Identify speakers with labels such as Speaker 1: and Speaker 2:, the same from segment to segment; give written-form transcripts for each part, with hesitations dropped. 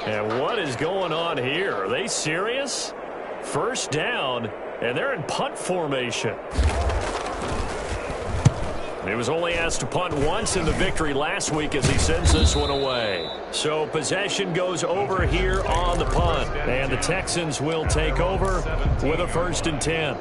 Speaker 1: And what is going on here? Are they serious? First down, and they're in punt formation. He was only asked to punt once in the victory last week as he sends this one away. So possession goes over here on the punt. And the Texans will take over with a 1st and 10.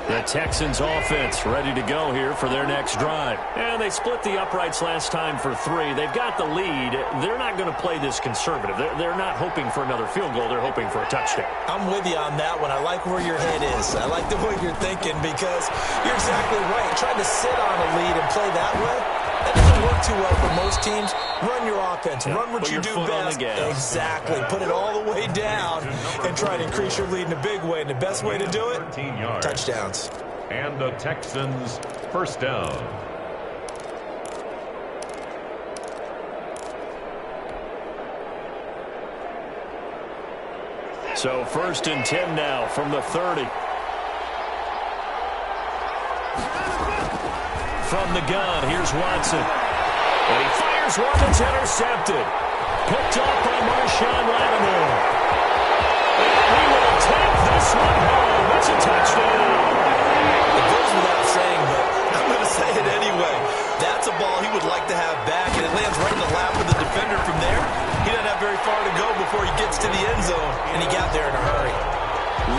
Speaker 1: The Texans offense ready to go here for their next drive. And they split the uprights last time for 3. They've got the lead. They're not going to play this conservative. They're not hoping for another field goal. They're hoping for a touchdown.
Speaker 2: I'm with you on that one. I like where your head is. I like the way you're thinking because you're exactly right. Trying to sit on a lead and play that way, that doesn't work too well for most teams. Run your offense. Run what you do best. Exactly. Put it all the way down and try to increase your lead in a big way. And the best way to do it, touchdowns.
Speaker 3: And the Texans' 1st down.
Speaker 1: So 1st and 10 now from the 30. From the gun, here's Watson. And he fires one that's intercepted. Picked up by Marshawn Lattimore. And he will take this one home. It's a touchdown.
Speaker 2: It goes without saying, but I'm going to say it anyway. That's a ball he would like to have back, and it lands right in the lap of the defender from there. He doesn't have very far to go before he gets to the end zone, and he got there in a hurry.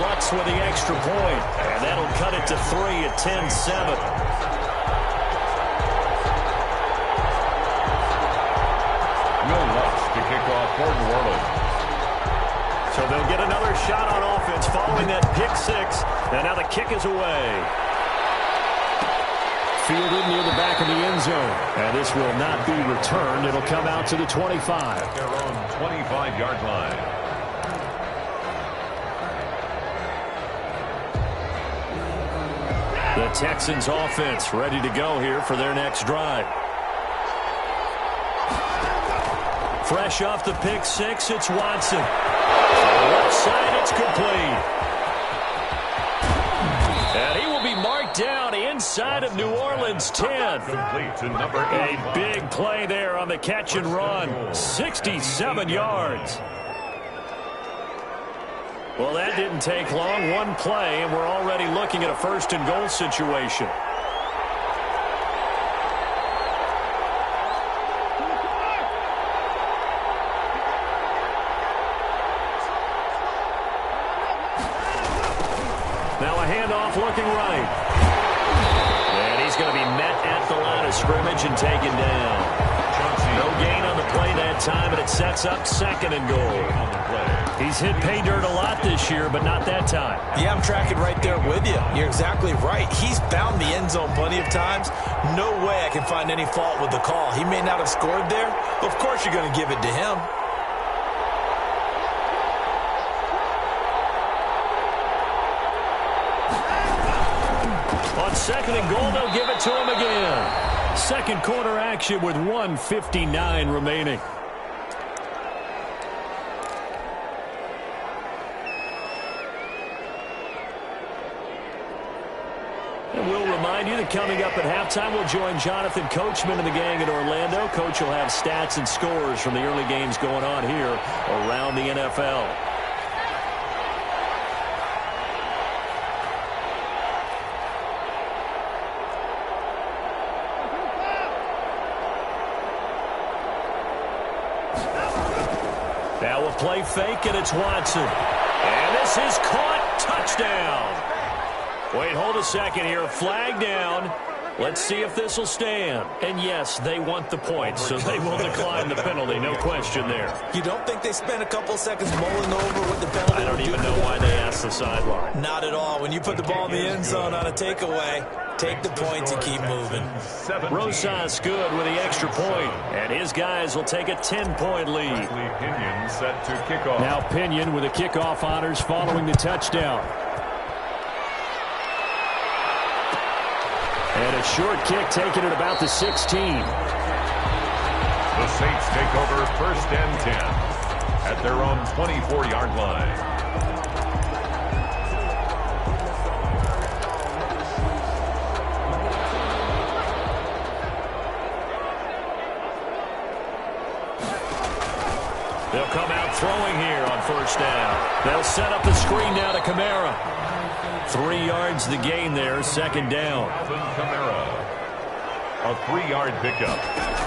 Speaker 1: Lutz with the extra point, and that'll cut it to 3 at 10-7.
Speaker 3: To kick off for New Orleans.
Speaker 1: So they'll get another shot on offense following that pick 6. And now the kick is away. Fielded near the back of the end zone. And this will not be returned. It'll come out to the 25.
Speaker 3: At their own 25-yard line.
Speaker 1: The Texans offense ready to go here for their next drive. Fresh off the pick 6, it's Watson. Left side, it's complete. And he will be marked down inside of New Orleans 10.
Speaker 3: Complete to number 8.
Speaker 1: A big play there on the catch and run. 67 yards. Well, that didn't take long. One play, and we're already looking at a 1st and goal situation. Now a handoff looking right. And he's going to be met at the line of scrimmage and taken down. No gain on the play that time, and it sets up 2nd and goal. He's hit pay dirt a lot this year, but not that time.
Speaker 2: Yeah, I'm tracking right there with you. You're exactly right. He's found the end zone plenty of times. No way I can find any fault with the call. He may not have scored there. Of course you're going to give it to him.
Speaker 1: On 2nd and goal, they'll give it to him again. 2nd quarter action with 1:59 remaining. And we'll remind you that coming up at halftime, we'll join Jonathan Coachman and the gang in Orlando. Coach will have stats and scores from the early games going on here around the NFL. Now a play fake, and it's Watson. And this is caught. Touchdown. Wait, hold a second here. Flag down. Let's see if this will stand. And yes, they want the points, so they will decline the penalty. No question there.
Speaker 2: You don't think they spent a couple seconds mulling over what the penalty
Speaker 1: I don't even know why they asked the sideline.
Speaker 2: Not at all. When you put the ball in the end zone on a takeaway, take the points and keep moving.
Speaker 1: Rosas good with the extra point, and his guys will take a 10-point lead.
Speaker 3: Pinion set to kick off.
Speaker 1: Now Pinion with the kickoff honors following the touchdown. And a short kick taken at about the 16.
Speaker 3: The Saints take over 1st and 10 at their own 24-yard line.
Speaker 1: They'll come out throwing here on first down. They'll set up the screen now to Kamara. 3 yards the gain there, second down.
Speaker 3: Kamara. A 3-yard pickup.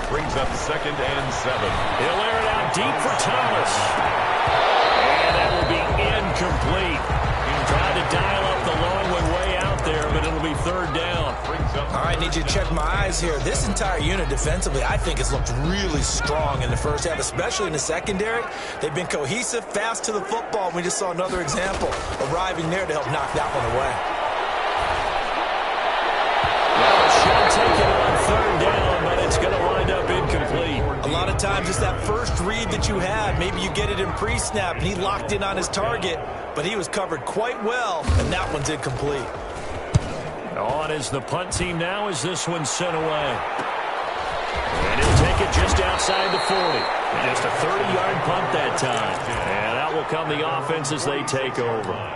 Speaker 3: Brings up 2nd and 7.
Speaker 1: He'll air it out deep for Thomas. And that will be incomplete. Tried to dial up the long one way out there, but it'll be 3rd down.
Speaker 2: All right, need you to check my eyes here. This entire unit defensively, I think, has looked really strong in the first half, especially in the secondary. They've been cohesive, fast to the football. We just saw another example arriving there to help knock that one away.
Speaker 1: Well, it should take it on 3rd down, but it's going to wind up incomplete.
Speaker 2: A lot of times it's that first read that you had. Maybe you get it in pre-snap, and he locked in on his target, but he was covered quite well, and that one's incomplete.
Speaker 1: On is the punt team now as this one's sent away. And he'll take it just outside the 40. Just a 30-yard punt that time. And out will come the offense as they take over.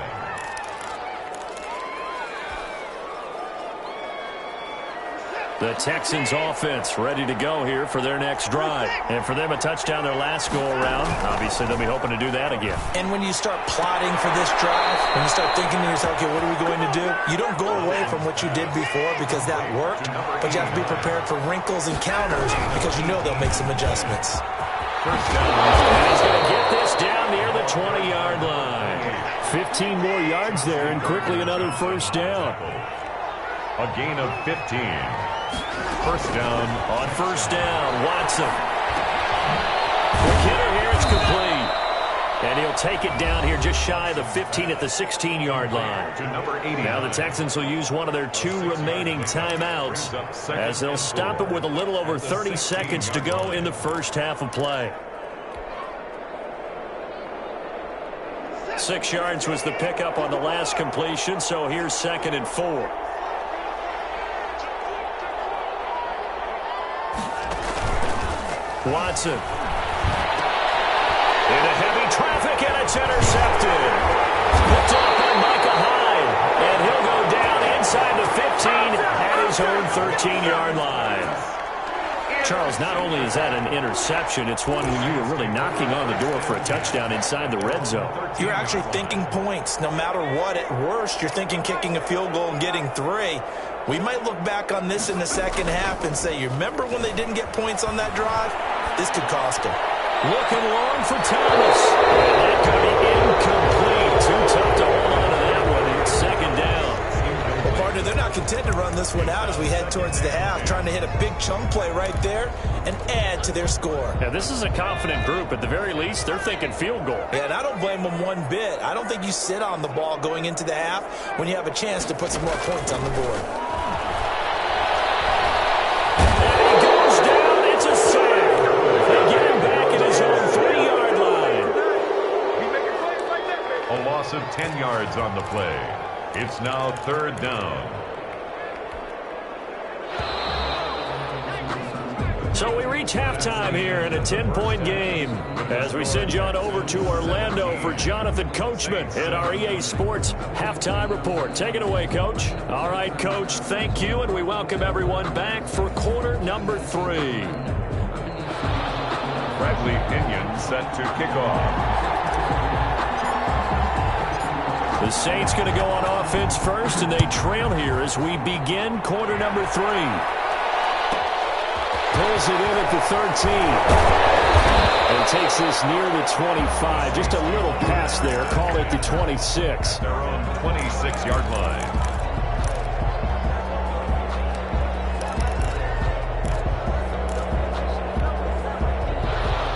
Speaker 1: The Texans offense ready to go here for their next drive. And for them, a touchdown their last go-around. Obviously, they'll be hoping to do that again.
Speaker 2: And when you start plotting for this drive, when you start thinking to yourself, okay, what are we going to do? You don't go away from what you did before because that worked, but you have to be prepared for wrinkles and counters because you know they'll make some adjustments.
Speaker 3: First down.
Speaker 1: And he's going to get this down near the 20-yard line. 15 more yards there, and quickly another first down.
Speaker 3: A gain of 15. First down.
Speaker 1: On first down, Watson. Quick hitter here, it's complete. And he'll take it down here just shy of the 15 at the 16-yard line.
Speaker 3: To number 80.
Speaker 1: Now the Texans will use one of their 2 remaining timeouts as they'll stop it with a little over 30 seconds to go in the first half of play. 6 yards was the pickup on the last completion, so here's 2nd and 4. Watson. Into heavy traffic, and it's intercepted. Picked off by Micah Hyde. And he'll go down inside the 15 at his own 13-yard line. Charles, not only is that an interception, it's one when you were really knocking on the door for a touchdown inside the red zone.
Speaker 2: You're actually thinking points. No matter what, at worst, you're thinking kicking a field goal and getting 3. We might look back on this in the second half and say, you remember when they didn't get points on that drive? This could cost them.
Speaker 1: Looking long for Thomas. And that could be incomplete. Too tough to hold on to that one. It's 2nd down.
Speaker 2: Well, partner, they're not content to run this one out as we head towards the half, trying to hit a big chunk play right there and add to their score.
Speaker 1: Yeah, this is a confident group. At the very least, they're thinking field goal.
Speaker 2: Yeah, and I don't blame them one bit. I don't think you sit on the ball going into the half when you have a chance to put some more points on the board.
Speaker 3: Of 10 yards on the play. It's now 3rd down.
Speaker 1: So we reach halftime here in a 10-point game as we send you on over to Orlando for Jonathan Coachman in our EA Sports Halftime Report. Take it away, Coach. All right, Coach, thank you, and we welcome everyone back for quarter number 3.
Speaker 3: Bradley Pinion set to kick off.
Speaker 1: The Saints going to go on offense first, and they trail here as we begin quarter number 3. Pulls it in at the 13. And takes this near the 25. Just a little pass there. Call it the 26.
Speaker 3: Their own 26-yard line.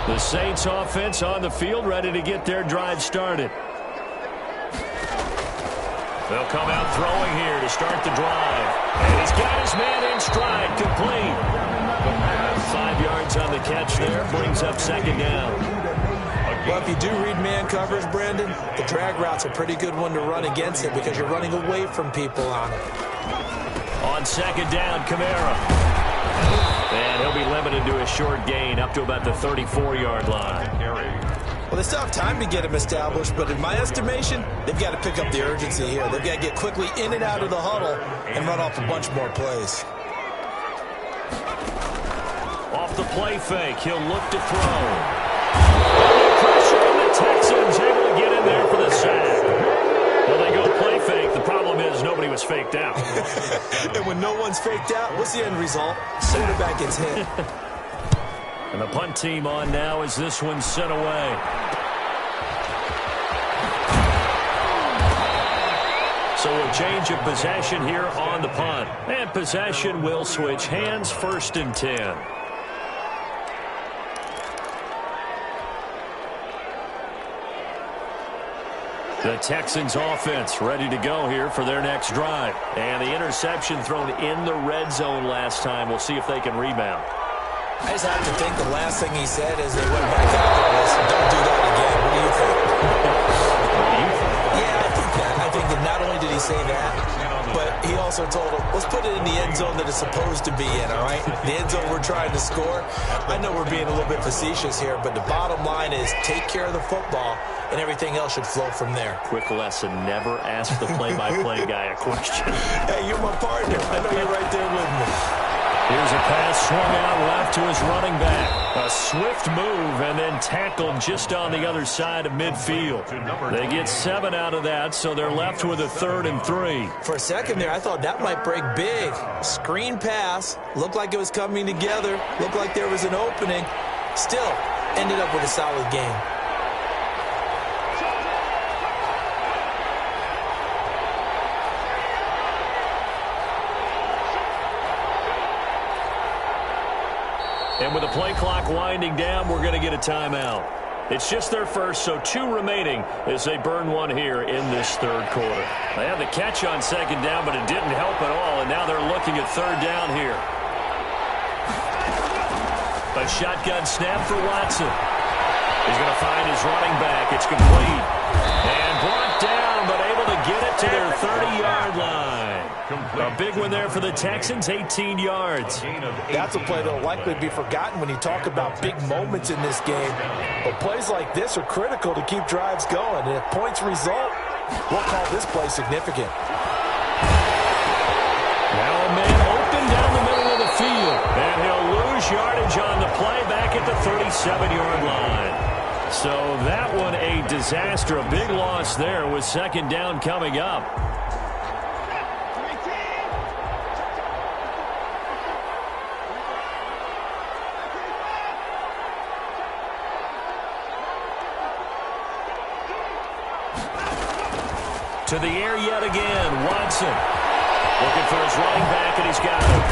Speaker 1: The Saints offense on the field, ready to get their drive started. They'll come out throwing here to start the drive. And he's got his man in stride, complete. 5 yards on the catch there, brings up 2nd down.
Speaker 2: Well, if you do read man covers, Brandon, the drag route's a pretty good one to run against it because you're running away from people on it.
Speaker 1: On 2nd down, Kamara. And he'll be limited to a short gain up to about the 34-yard line.
Speaker 2: Well, they still have time to get him established, but in my estimation, they've got to pick up the urgency here. They've got to get quickly in and out of the huddle and run off a bunch more plays.
Speaker 1: Off the play fake, he'll look to throw. Texans able to get in there for the sack. Well, they go play fake. The problem is nobody was faked out.
Speaker 2: And when no one's faked out, what's the end result? Quarterback gets hit.
Speaker 1: And the punt team on now as this one's sent away. So a change of possession here on the punt. And possession will switch hands, 1st and 10. The Texans offense ready to go here for their next drive. And the interception thrown in the red zone last time. We'll see if they can rebound.
Speaker 2: I just have to think the last thing he said as they went back out there was, don't do that again. What do you think? Yeah, I think that. I think that not only did he say that, but he also told him, let's put it in the end zone that it's supposed to be in, all right? The end zone we're trying to score. I know we're being a little bit facetious here, but the bottom line is take care of the football, and everything else should flow from there.
Speaker 1: Quick lesson, never ask the play-by-play guy a question.
Speaker 2: Hey, you're my partner. I know you're right there with me.
Speaker 1: Here's a pass swung out left to his running back. A swift move and then tackled just on the other side of midfield. They get 7 out of that, so they're left with a 3rd and 3.
Speaker 2: For a second there, I thought that might break big. Screen pass. Looked like it was coming together. Looked like there was an opening. Still, ended up with a solid game.
Speaker 1: And with the play clock winding down, we're going to get a timeout. It's just their first, so 2 remaining as they burn one here in this 3rd quarter. They had the catch on 2nd down, but it didn't help at all, and now they're looking at 3rd down here. A shotgun snap for Watson. He's going to find his running back. It's complete. And brought down, but able to get it to their 30-yard line. A big one there for the Texans, 18 yards.
Speaker 4: That's a play that will likely be forgotten when you talk about big moments in this game. But plays like this are critical to keep drives going. And if points result, we'll call this play significant.
Speaker 1: Now a man open down the middle of the field. And he'll lose yardage on the play back at the 37-yard line. So that one a disaster. A big loss there with 2nd down coming up. To the air yet again, Watson. Looking for his running back, and he's got it.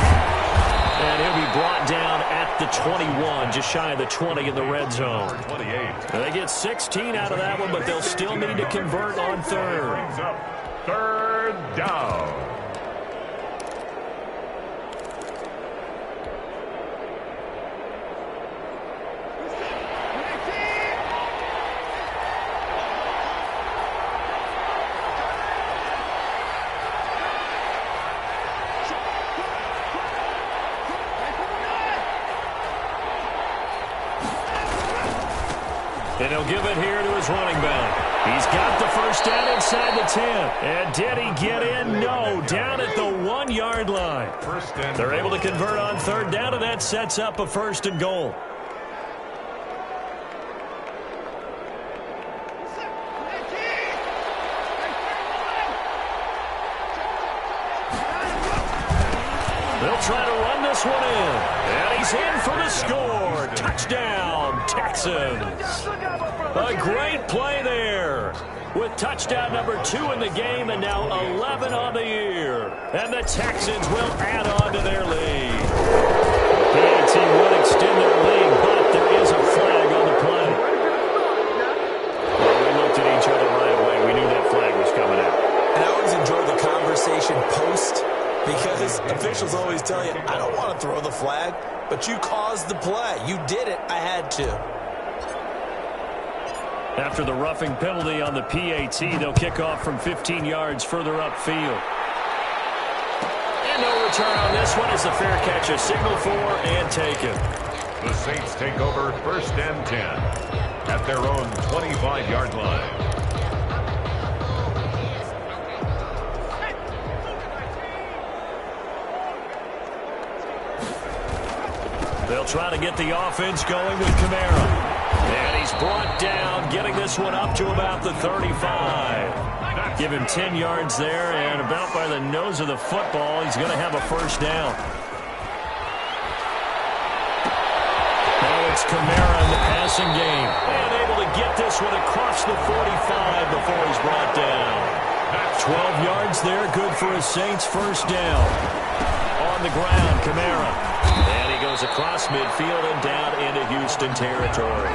Speaker 1: And he'll be brought down at the 21, just shy of the 20 in the red zone.
Speaker 3: 28.
Speaker 1: They get 16 out of that one, but they'll still need to convert on 3rd.
Speaker 3: 3rd down.
Speaker 1: And he'll give it here to his running back. He's got the 1st down inside the 10. And did he get in? No. Down at the 1-yard line. They're able to convert on 3rd down, and that sets up a 1st and goal. They'll try to run this one in. And he's in for the score. Touchdown, Texans. A great play there. With touchdown number 2 in the game and now 11 on the year. And the Texans will add on to their lead. The PAT would extend their lead, but there is a flag on the play. Well, we looked at each other right away. We knew that flag was coming out.
Speaker 2: And I always enjoy the conversation post, because officials always tell you, I don't want to throw the flag, but you caused the play. You did it. I had to.
Speaker 1: After the roughing penalty on the PAT, they'll kick off from 15 yards further upfield. And no return on this one as the fair catch is signaled for and taken.
Speaker 3: The Saints take over 1st and 10 at their own 25-yard line.
Speaker 1: They'll try to get the offense going with Kamara. And he's brought down, getting this one up to about the 35. Give him 10 yards there, and about by the nose of the football, he's going to have a first down. Now it's Kamara in the passing game. And able to get this one across the 45 before he's brought down. 12 yards there, good for a Saints first down. On the ground, Kamara. And he goes across midfield and down into Houston territory.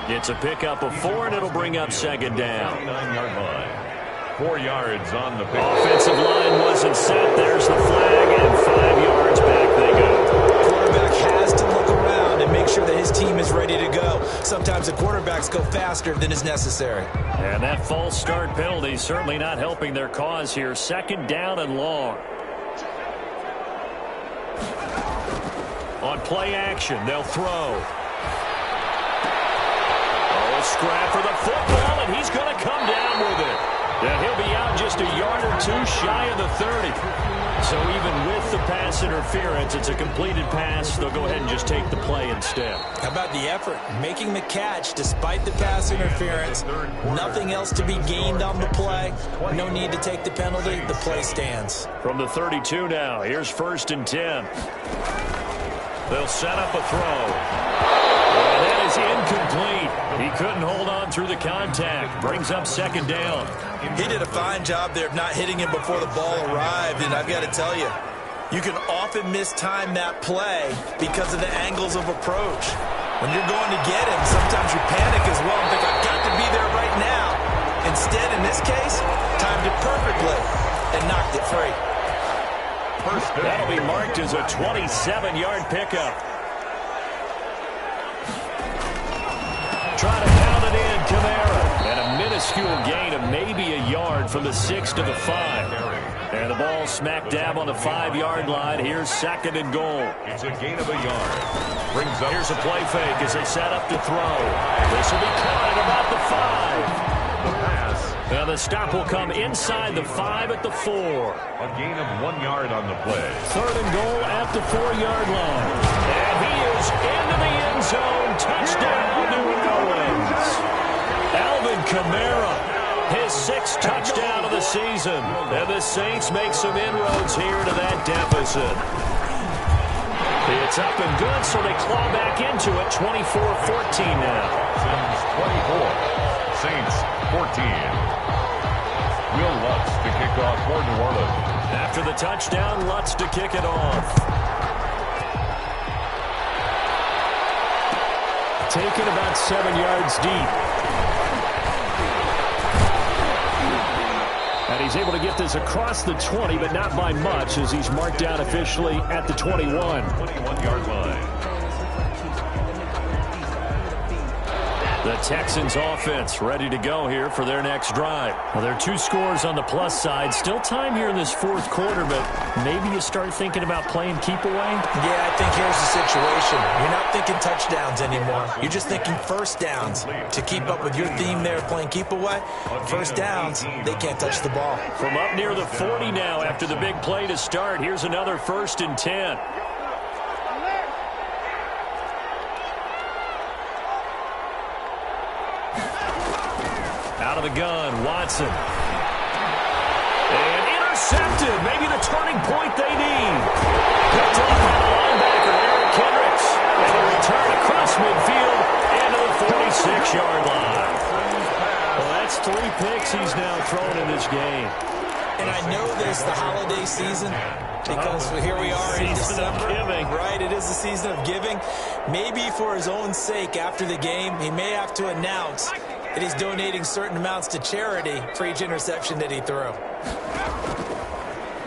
Speaker 1: It's a pickup of 4, and it'll bring up second down.
Speaker 3: 9-yard line. 4 yards on the pick.
Speaker 1: Offensive line wasn't set. There's the flag, and 5 yards back they go.
Speaker 2: Quarterback has to look around and make sure that his team is ready to go. Sometimes the quarterbacks go faster than is necessary.
Speaker 1: And that false start penalty certainly not helping their cause here. Second down and long. On play action, they'll throw. Oh, scrap for the football, and he's going to come down with it. And he'll be out just a yard or two shy of the 30. So even with the pass interference, it's a completed pass. They'll go ahead and just take the play instead.
Speaker 2: How about the effort? Making the catch despite the pass interference. Nothing else to be gained on the play. No need to take the penalty. The play stands.
Speaker 1: From the 32 now, here's 1st and 10. They'll set up a throw. And that is incomplete. He couldn't hold on through the contact. Brings up second down.
Speaker 2: He did a fine job there of not hitting him before the ball arrived, and I've got to tell you, you can often mistime that play because of the angles of approach. When you're going to get him, sometimes you panic as well and think, I've got to be there right now. Instead, in this case, timed it perfectly and knocked it free.
Speaker 1: That'll be marked as a 27-yard pickup. Try to pound it in, Kamara. And a minuscule gain of maybe a yard from the 6 to the 5. And the ball smack dab on the 5-yard line. Here's 2nd and goal.
Speaker 3: It's a gain of a yard. Brings up.
Speaker 1: Here's a play fake as they set up to throw. This will be caught at about the 5.
Speaker 3: The pass.
Speaker 1: Now the stop will come inside the 5 at the 4.
Speaker 3: A gain of 1 yard on the play.
Speaker 1: 3rd and goal at the 4-yard line. And he is into the end zone. Touchdown, New Orleans. Alvin Kamara, his 6th touchdown of the season. And the Saints make some inroads here to that deficit. It's up and good, so they claw back into it. 24-14 now.
Speaker 3: Saints 24. Saints 14. Will Lutz to kick off for New Orleans.
Speaker 1: After the touchdown, Lutz to kick it off. Taken about 7 yards deep. And he's able to get this across the 20, but not by much, as he's marked down officially at the 21.
Speaker 3: 21-yard line.
Speaker 1: The Texans offense ready to go here for their next drive. Well, there are 2 scores on the plus side. Still time here in this 4th quarter, but maybe you start thinking about playing keep away?
Speaker 2: Yeah, I think here's the situation. You're not thinking touchdowns anymore. You're just thinking first downs. To keep up with your theme there, playing keep away, first downs, they can't touch the ball.
Speaker 1: From up near the 40 now after the big play to start, here's another 1st and 10. Out of the gun, Watson. And intercepted. Maybe the turning point they need. Picked off by the linebacker, Eric Kendricks. And a return across midfield into the 46-yard line. Well, that's 3 picks he's now thrown in this game.
Speaker 2: And I know this, the holiday season, because here we are in December. Right, it is the season of giving. Maybe for his own sake after the game, he may have to announce that he's donating certain amounts to charity for each interception that he threw.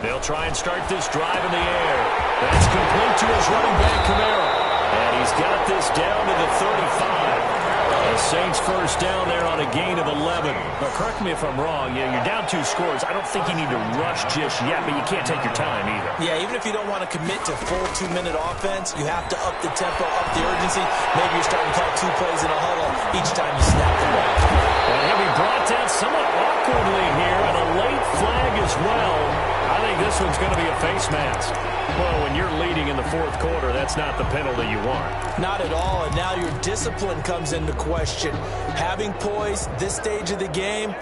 Speaker 1: They'll try and start this drive in the air. That's complete to his running back, Kamara. And he's got this down to the 35. The Saints first down there on a gain of 11. But correct me if I'm wrong. Yeah, you're down 2 scores. I don't think you need to rush just yet, but you can't take your time either.
Speaker 2: Yeah, even if you don't want to commit to full 2-minute offense, you have to up the tempo, up the urgency. Maybe you're starting to call 2 plays in a huddle each time you snap the ball.
Speaker 1: And he'll be brought down somewhat awkwardly here, and a late flag as well. I I think this one's going to be a face mask. Well, when you're leading in the fourth quarter, that's not the penalty you want.
Speaker 2: Not at all, and now your discipline comes into question. Having poise this stage of the game,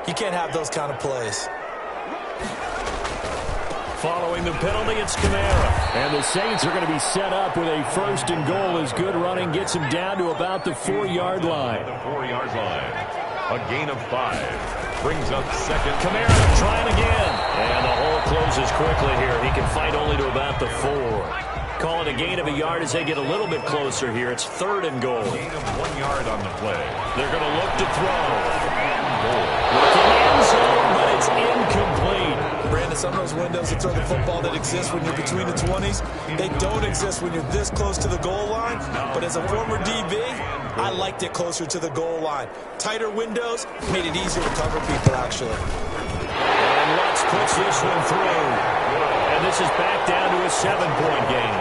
Speaker 2: you can't have those kind of plays.
Speaker 1: Following the penalty, it's Kamara. And the Saints are going to be set up with a first and goal as good running gets him down to about the 4-yard line.
Speaker 3: The 4-yard line. A gain of 5. Brings up second.
Speaker 1: Kamara trying again. And the hole closes quickly here. He can fight only to about the 4. Call it a gain of a yard as they get a little bit closer here. It's third and goal.
Speaker 3: Gain of 1 yard on the play.
Speaker 1: They're going to look to throw.
Speaker 3: Goal.
Speaker 1: Looking end zone, but it's incomplete.
Speaker 2: Brandon, some of those windows to throw the football that exist when you're between the 20s, they don't exist when you're this close to the goal line. But as a former DB, I liked it closer to the goal line. Tighter windows made it easier to cover people, actually.
Speaker 1: And Lutz puts this one through. And this is back down to a 7-point game.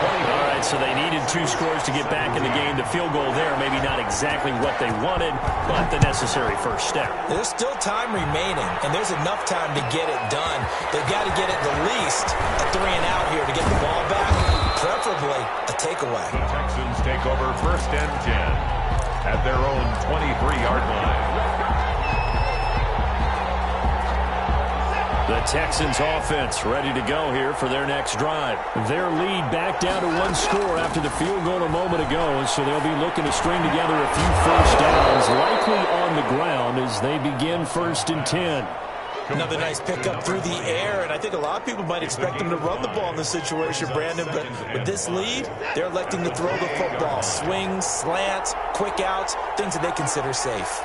Speaker 1: All right, so they needed 2 scores to get back in the game. The field goal there, maybe not exactly what they wanted, but the necessary first step.
Speaker 2: There's still time remaining, and there's enough time to get it done. They've got to get at the least a 3-and-out here to get the ball back, preferably a takeaway.
Speaker 3: The Texans take over first and 10 at their own 23-yard line.
Speaker 1: The Texans offense ready to go here for their next drive. Their lead back down to 1 score after the field goal a moment ago, so they'll be looking to string together a few first downs, likely on the ground as they begin first and 10.
Speaker 2: Another nice pickup through the air, and I think a lot of people might expect them to run the ball in this situation, Brandon, but with this lead, they're electing to throw the football. Swings, slants, quick outs, things that they consider safe.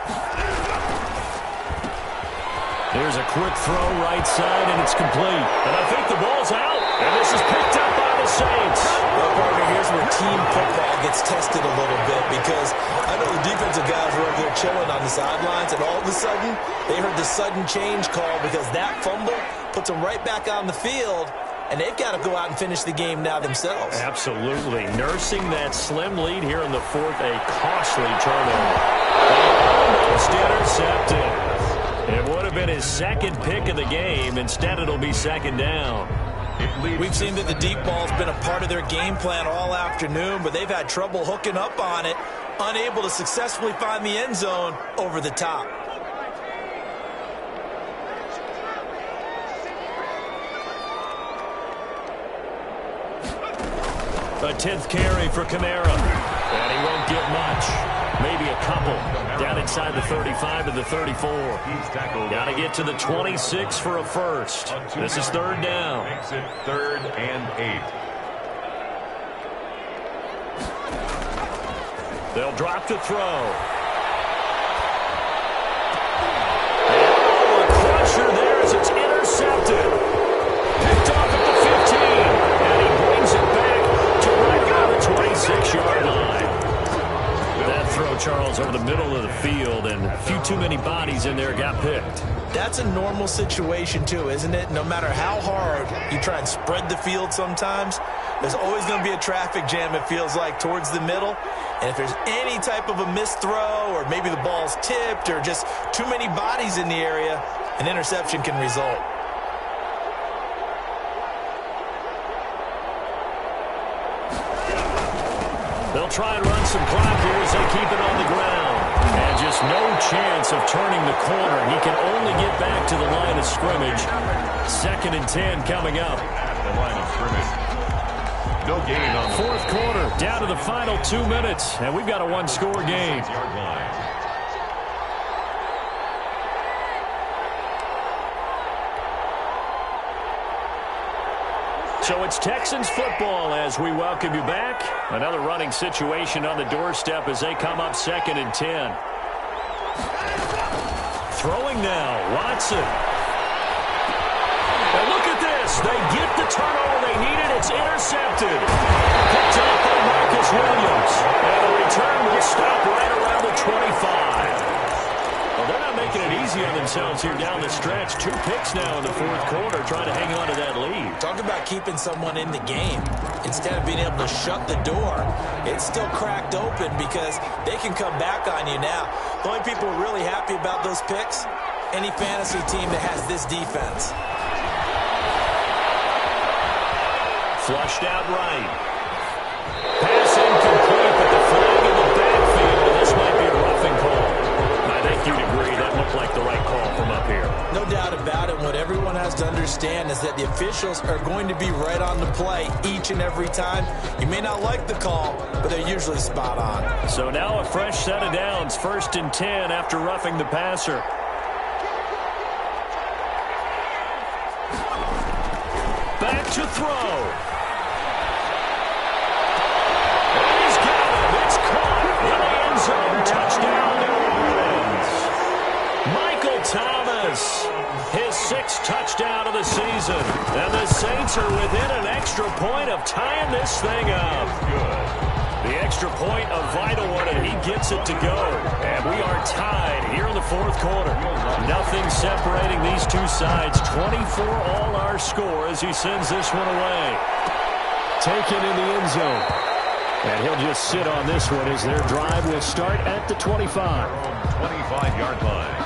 Speaker 1: There's a quick throw right side, and it's complete. And I think the ball's out, and this is picked up by the Saints.
Speaker 2: Well, partner, here's where team football gets tested a little bit because I know the defensive guys were over there chilling on the sidelines, and all of a sudden, they heard the sudden change call because that fumble puts them right back on the field, and they've got to go out and finish the game now themselves.
Speaker 1: Absolutely. Nursing that slim lead here in the fourth, a costly turnover. Almost intercepted. It would have been his second pick of the game. Instead, it'll be second down.
Speaker 2: We've seen that the deep ball's been a part of their game plan all afternoon, but they've had trouble hooking up on it, unable to successfully find the end zone over the top.
Speaker 1: A 10th carry for Kamara. And he won't get much. Maybe a couple. Down inside the 35 to the 34. Got to get to the 26 for a first. This is third down.
Speaker 3: Makes it 3rd and 8.
Speaker 1: They'll drop to throw. A crusher there as it's intercepted. Picked off at the 15. And he brings it back to right around the 26-yard line. That throw, Charles, over the middle of the field, and a few too many bodies in there got picked.
Speaker 2: That's a normal situation, too, isn't it? No matter how hard you try and spread the field sometimes, there's always going to be a traffic jam, it feels like, towards the middle. And if there's any type of a missed throw or maybe the ball's tipped or just too many bodies in the area, an interception can result.
Speaker 1: They'll try and run some clock here as they keep it on the ground. And just no chance of turning the corner. He can only get back to the line of scrimmage. 2nd and 10 coming up.
Speaker 3: At the line of scrimmage. No gain on the
Speaker 1: fourth quarter, down to the final 2 minutes. And we've got a 1-score game.
Speaker 3: 6-yard line.
Speaker 1: So it's Texans football as we welcome you back. Another running situation on the doorstep as they come up 2nd and 10. Throwing now, Watson. And look at this. They get the turnover they needed. It's intercepted. Picked up by Marcus Williams. And the return will stop right around the 25. Well, they're not making it easy on themselves here down the stretch. 2 picks now in the fourth quarter, trying to hang on to that lead.
Speaker 2: Talk about keeping someone in the game. Instead of being able to shut the door, it's still cracked open because they can come back on you now. The only people who are really happy about those picks, any fantasy team that has this defense.
Speaker 1: Flushed out right. Pass incomplete, but the flag in the backfield. This might be a roughing call. I think you'd agree that looked like the right call from up here.
Speaker 2: No doubt about it. What everyone has to understand is that the officials are going to be right on the play each and every time. You may not like the call, but they're usually spot on.
Speaker 1: So now a fresh set of downs, 1st and 10 after roughing the passer. Back to throw. And he's got him. It's caught in the end zone. Touchdown, New Orleans. Michael Thomas, his 6th touchdown of the season. And the Saints are within an extra point of tying this thing up. The extra point, a vital one, and he gets it to go. And we are tied here in the 4th quarter. Nothing separating these two sides. 24 all our score as he sends this one away. Taken in the end zone. And he'll just sit on this one as their drive will start at the 25.
Speaker 3: 25-yard line.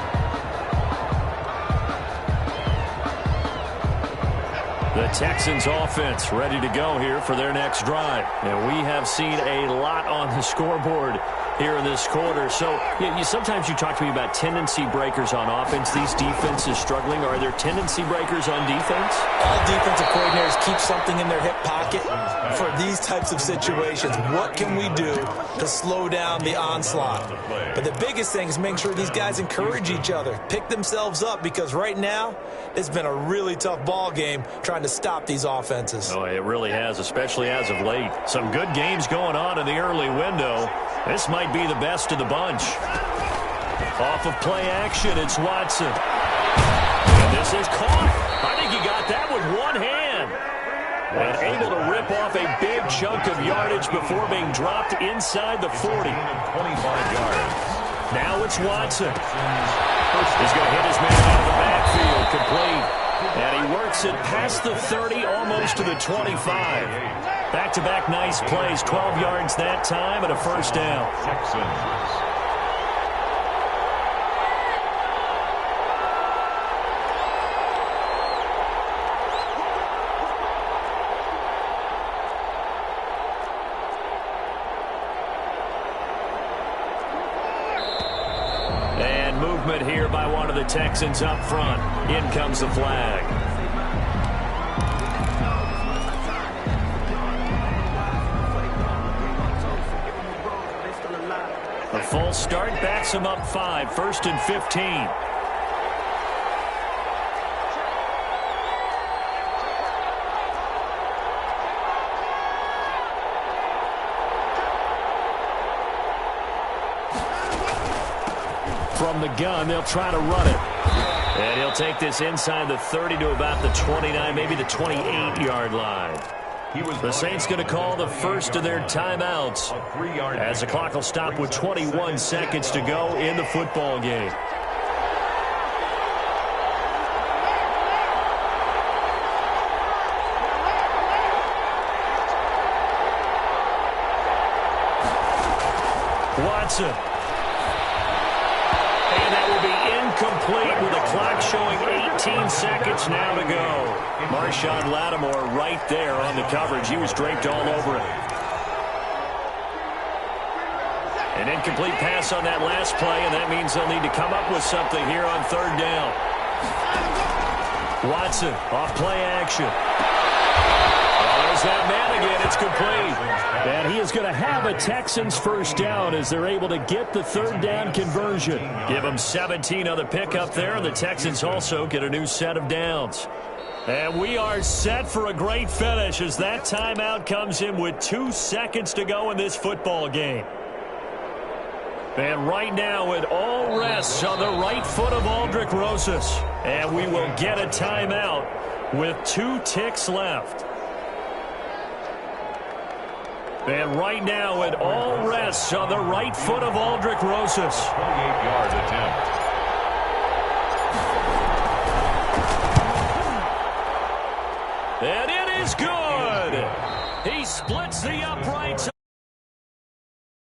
Speaker 1: The Texans offense ready to go here for their next drive. And we have seen a lot on the scoreboard here in this quarter. So sometimes you talk to me about tendency breakers on offense. These defenses struggling. Are there tendency breakers on defense?
Speaker 2: All defensive coordinators keep something in their hip pocket for these types of situations. What can we do to slow down the onslaught? But the biggest thing is making sure these guys encourage each other, pick themselves up, because right now it's been a really tough ball game trying to stop these offenses.
Speaker 1: Oh, it really has, especially as of late. Some good games going on in the early window. This might be the best of the bunch. Off of play action, it's Watson. And this is caught. I think he got that with one hand. And able to rip off a big chunk of yardage before being dropped inside the 40.
Speaker 3: 25 yards.
Speaker 1: Now it's Watson. He's going to hit his man out of the backfield, complete. And he works it past the 30, almost to the 25. Back-to-back nice plays, 12 yards that time and a first down.
Speaker 3: Texans.
Speaker 1: Movement here by one of the Texans up front. In comes the flag. A full start backs him up 5, 1st and 15. From the gun, they'll try to run it. And he'll take this inside the 30 to about the 29, maybe the 28-yard line. The Saints going to call the first of their timeouts as the clock will stop with 21 seconds to go in the football game. Watson. Complete with the clock showing 18 seconds now to go. Marshawn Lattimore right there on the coverage. He was draped all over it. An incomplete pass on that last play, and that means they'll need to come up with something here on 3rd down. Watson off play action. There's that man again. It's complete. And he is going to have a Texans first down as they're able to get the 3rd down conversion. Give them 17 on the pickup there, and the Texans also get a new set of downs. And we are set for a great finish as that timeout comes in with 2 seconds to go in this football game. And right now it all rests on the right foot of Aldrick Rosas. And we will get a timeout with 2 ticks left. And right now it all rests on the right foot of Aldrick Rosas.
Speaker 3: 28-yard attempt.
Speaker 1: And it is good. He splits the upright.